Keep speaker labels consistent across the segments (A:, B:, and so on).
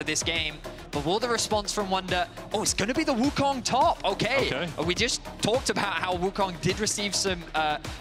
A: this game. But will the response from Wonder... Oh, it's going to be the Wukong top. Okay. We just talked about how Wukong did receive some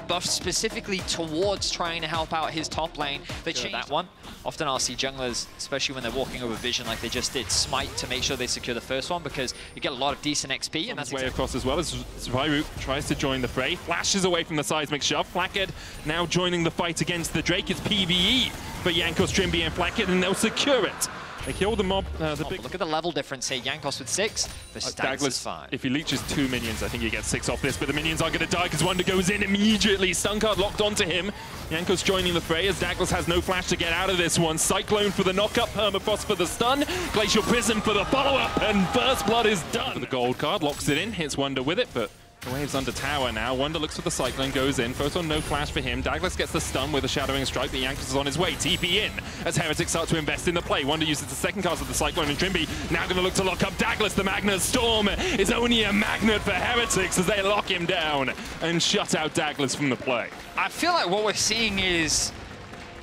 A: buffs specifically towards trying to help out his top lane. They changed that one. Often I'll see junglers, especially when they're walking over vision like they just did, smite to make sure they secure the first one because you get a lot of decent XP. And that's
B: way across as well as Zviru tries to join the fray. Flashes away from the seismic shove. Flakked now joining the fight against the Drake. It's PvE for Jankos, Trimby, and Flakked, and they'll secure it. They kill the mob.
A: Look at the level difference here. Jankos with 6, versus Dagless 5.
B: If he leeches 2 minions, I think he gets 6 off this, but the minions are going to die because Wonder goes in immediately. Stun card locked onto him. Jankos joining the fray as Dagless has no flash to get out of this one. Cyclone for the knock-up, Permafrost for the stun, Glacial Prism for the follow-up, and First Blood is done. The gold card locks it in, hits Wonder with it, but the wave's under tower now. Wonder looks for the Cyclone, goes in. Photon, no flash for him. Dagless gets the stun with a Shadowing Strike, but Jankos is on his way. TP in as Heretics start to invest in the play. Wonder uses the second cast of the Cyclone, and Trimby now going to look to lock up Dagless. The Magnet Storm is only a magnet for Heretics as they lock him down and shut out Dagless from the play.
A: I feel like what we're seeing is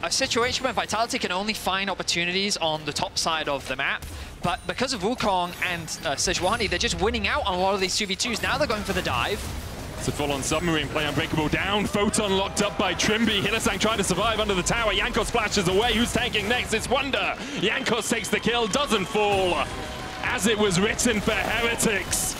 A: a situation where Vitality can only find opportunities on the top side of the map. But because of Wukong and Sejuani, they're just winning out on a lot of these 2v2s. Now they're going for the dive.
B: It's a full-on submarine play, Unbreakable down. Photon locked up by Trimby. Hylissang trying to survive under the tower. Jankos flashes away. Who's tanking next? It's Wonder. Jankos takes the kill, doesn't fall. As it was written for Heretics.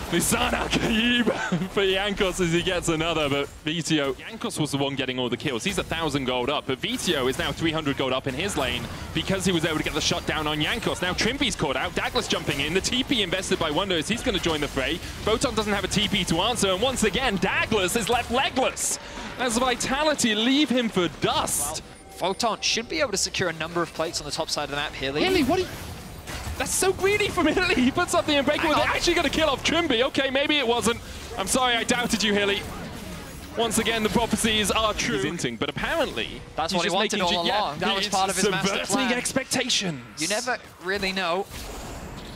B: Lisana Kaib for Jankos as he gets another, but VIT. Jankos was the one getting all the kills. He's 1,000 gold up, but VIT is now 300 gold up in his lane because he was able to get the shutdown on Jankos. Now Trimby's caught out, Dagless jumping in, the TP invested by Wonder as he's going to join the fray. Photon doesn't have a TP to answer, and once again, Dagless is left legless as Vitality leave him for dust.
A: Well, Photon should be able to secure a number of plates on the top side of the map.
B: Hilly, what are you... That's so greedy from Hilly. He puts up the Unbreakable. They're actually going to kill off Trimby. Okay, maybe it wasn't. I'm sorry, I doubted you, Hilly. Once again, the prophecies are true. Hinting, but apparently...
A: That's what he wanted all along. Yeah, that was part of his master plan.
B: Subverting expectations.
A: You never really know.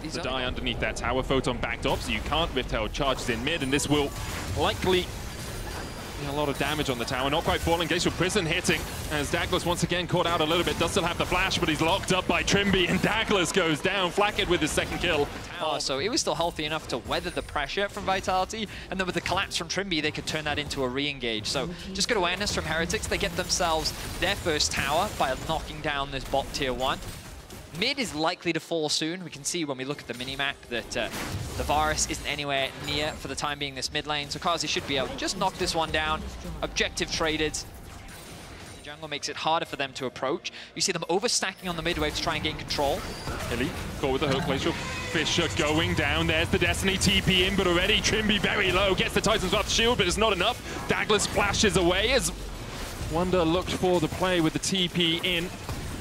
B: The die underneath that tower. Photon backed off, so you can't Rift Herald charges in mid, and this will likely... a lot of damage on the tower, not quite falling. Glacial Prison hitting as Dagless once again caught out a little bit. Does still have the flash, but he's locked up by Trimby, and Dagless goes down. Flakked with his second kill.
A: So it was still healthy enough to weather the pressure from Vitality, and then with the collapse from Trimby, they could turn that into a re-engage. So just good awareness from Heretics. They get themselves their first tower by knocking down this bot tier 1. Mid is likely to fall soon. We can see when we look at the minimap that the Varus isn't anywhere near for the time being this mid lane, so Kazi should be able to just knock this one down. Objective traded. The jungle makes it harder for them to approach. You see them overstacking on the mid wave to try and gain control.
B: Hilly, caught with the hook. Glacial Fisher going down. There's the Destiny TP in, but already Trimby very low. Gets the Titan's Wrath shield, but it's not enough. Dagless flashes away as Wonder looked for the play with the TP in.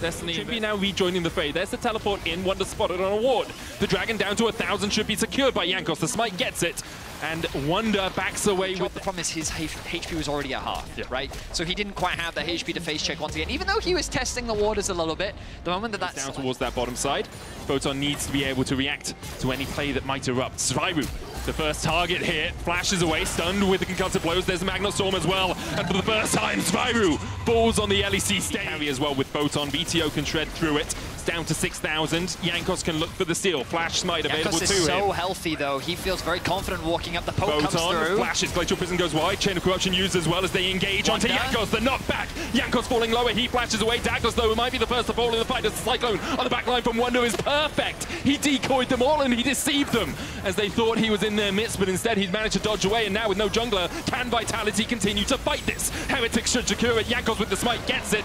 B: Destiny should be now rejoining the fray. There's the teleport in. Wonder spotted on a ward. The dragon down to 1,000 should be secured by Jankos. The smite gets it, and Wonder backs away with...
A: The problem is his HP was already at half, right? So he didn't quite have the HP to face check once again, even though he was testing the waters a little bit. The moment that that's...
B: down towards that bottom side, Photon needs to be able to react to any play that might erupt. Zviru, the first target here, flashes away, stunned with the concussive blows. There's a Magnet Storm as well, and for the first time, Zviru falls on the LEC stage. Carry as well with Photon. VTO can shred through it. It's down to 6,000. Jankos can look for the steal. Flash smite available to him.
A: Jankos is so healthy, though. He feels very confident walking up. The poke comes through.
B: Flashes. Glacial Prison goes wide. Chain of Corruption used as well as they engage onto Jankos. The knockback. Jankos falling lower. He flashes away. Dagless, though, might be the first to fall in the fight as the Cyclone on the back line from Wonder is perfect. He decoyed them all and he deceived them as they thought he was in their midst, but instead he'd managed to dodge away, and now with no jungler, can Vitality continue to fight this? Heretics should secure it. Jankos with the smite gets it.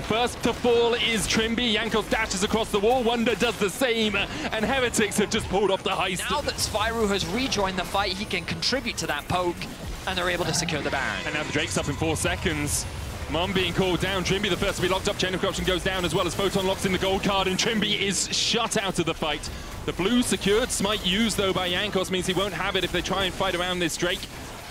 B: First to fall is Trimby. Jankos dashes across the wall. Wonder does the same, and Heretics have just pulled off the heist.
A: Now that Zviru has rejoined the fight, he can contribute to that poke, and they're able to secure the Baron.
B: And now the Drake's up in 4 seconds. Mom being called down. Trimby the first to be locked up. Chain of Corruption goes down as well as Photon locks in the gold card, and Trimby is shut out of the fight. The blue secured. Smite used though by Jankos means he won't have it if they try and fight around this Drake.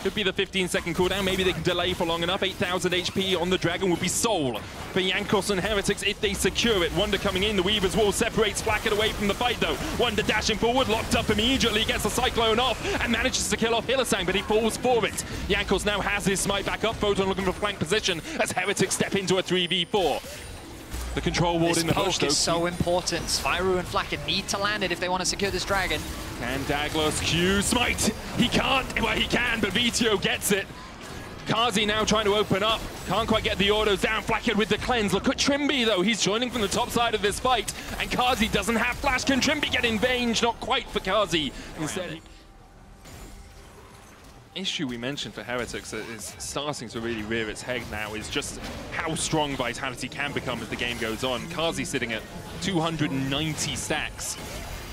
B: Could be the 15-second cooldown. Maybe they can delay for long enough. 8,000 HP on the Dragon would be soul for Jankos and Heretics if they secure it. Wonder coming in. The Weaver's Wall separates Flakked away from the fight, though. Wonder dashing forward, locked up immediately, gets the Cyclone off and manages to kill off Hylissang, but he falls for it. Jankos now has his smite back up. Photon looking for flank position as Heretics step into a 3v4. The control ward in the bush, though.
A: This poke is so important. Spyro and Flacker need to land it if they want to secure this dragon.
B: Can Daglos Q smite? He can't. Well, he can, but VTO gets it. Kazi now trying to open up. Can't quite get the autos down. Flacker with the cleanse. Look at Trimby, though. He's joining from the top side of this fight. And Kazi doesn't have flash. Can Trimby get in range? Not quite for Kazi. Instead, issue we mentioned for Heretics that is starting to really rear its head now is just how strong Vitality can become as the game goes on. Kazi sitting at 290 stacks.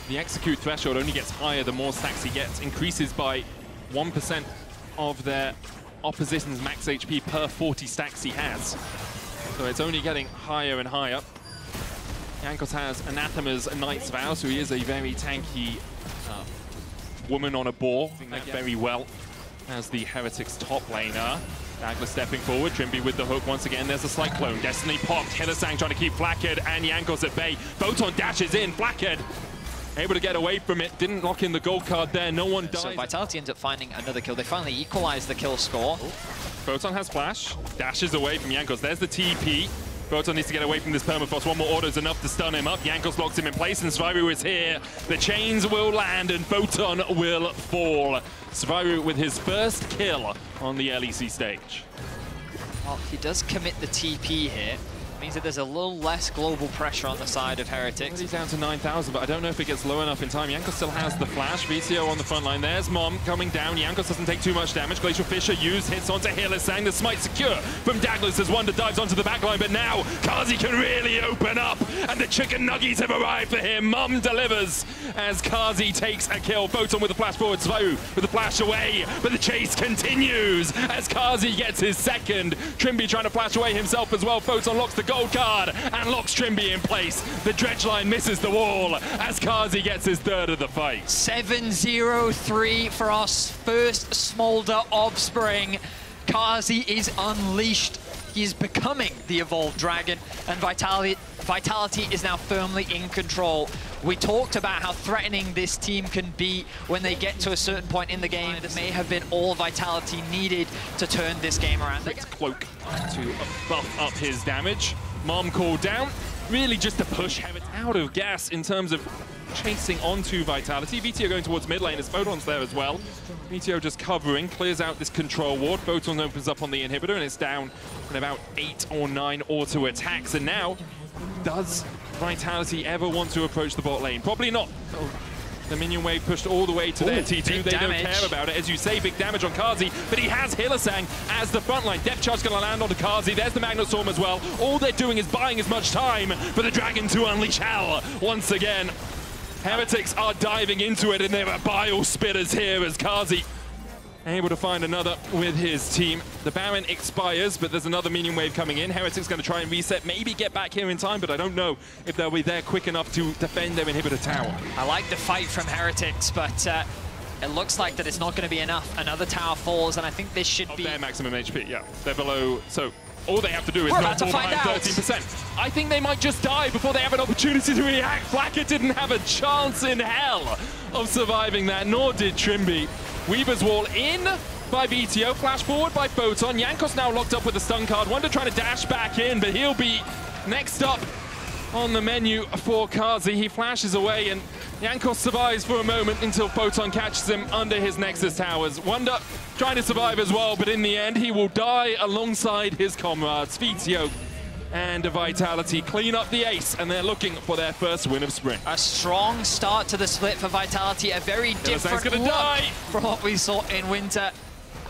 B: The execute threshold only gets higher the more stacks he gets. Increases by 1% of their opposition's max HP per 40 stacks he has. So it's only getting higher and higher. Jankos has Anathema's Knight's Vow, so he is a very tanky woman on a boar. Very well as the Heretics top laner. Dagler stepping forward, Trimby with the hook once again. There's a slight clone. Destiny popped. Hylissang trying to keep Flackhead and Jankos at bay. Photon dashes in. Flackhead able to get away from it. Didn't lock in the gold card there. No one dies.
A: So Vitality ends up finding another kill. They finally equalize the kill score.
B: Photon has flash. Dashes away from Jankos. There's the TP. Photon needs to get away from this permafrost. One more auto is enough to stun him up. Jankos locks him in place, and Sviru is here. The chains will land, and Photon will fall. Sviru with his first kill on the LEC stage.
A: Well, he does commit the TP here. Means that there's a little less global pressure on the side of Heretics.
B: He's down to 9,000, but I don't know if it gets low enough in time. Jankos still has the flash. VTO on the front line. There's Mom coming down. Jankos doesn't take too much damage. Glacial Fissure used, hits onto Hylissang. The smite secure from Daglos as Wonder dives onto the back line, but now Kazi can really open up, and the chicken nuggies have arrived for him. Mom delivers as Kazi takes a kill. Photon with the flash forward. Sviru with the flash away, but the chase continues as Kazi gets his second. Trimby trying to flash away himself as well. Photon locks the gold card and locks Trimby in place. The dredge line misses the wall as Kazi gets his third of the fight.
A: 7-0-3 for our first Smolder of spring. Kazi is unleashed. He is becoming the evolved dragon, and Vitality is now firmly in control. We talked about how threatening this team can be when they get to a certain point in the game. It may have been all Vitality needed to turn this game around.
B: Cloak to buff up his damage. Mom called down, really just to push Heretics out of gas in terms of chasing onto Vitality. VTO going towards mid lane as Photon's there as well. VTO just covering, clears out this control ward. Photon opens up on the inhibitor, and it's down in about 8 or 9 auto attacks. And now, does Vitality ever want to approach the bot lane? Probably not. The minion wave pushed all the way to their T2. They don't care about it. As you say, big damage on Kazi, but he has Hylissang as the front line. Depth charge going to land onto Kazi. There's the Magnet Storm as well. All they're doing is buying as much time for the Dragon to unleash hell once again. Heretics are diving into it, and there are bile spitters here as Kazi able to find another with his team. The Baron expires, but there's another minion wave coming in. Heretics going to try and reset, maybe get back here in time, but I don't know if they'll be there quick enough to defend their inhibitor tower.
A: I like the fight from Heretics, but it looks like that it's not going to be enough. Another tower falls, and I think this should be...
B: their maximum HP, yeah. They're below, so all they have to do is
A: not
B: fall behind 13%. I think they might just die before they have an opportunity to react. Flacker didn't have a chance in hell of surviving that, nor did Trimby. Weaver's Wall in by VTO, flash forward by Photon. Jankos now locked up with a stun card. Wonder trying to dash back in, but he'll be next up on the menu for Kazi. He flashes away, and Jankos survives for a moment until Photon catches him under his Nexus towers. Wonder trying to survive as well, but in the end, he will die alongside his comrades. VTO and Vitality clean up the ace, and they're looking for their first win of spring.
A: A strong start to the split for Vitality, a very different look from what we saw in winter.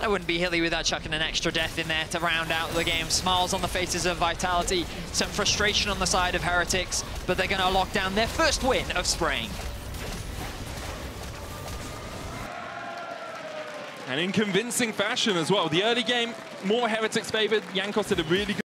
A: That wouldn't be Hilly without chucking an extra death in there to round out the game. Smiles on the faces of Vitality, some frustration on the side of Heretics, but they're going to lock down their first win of spring.
B: And in convincing fashion as well. The early game, more Heretics favored. Jankos did a really good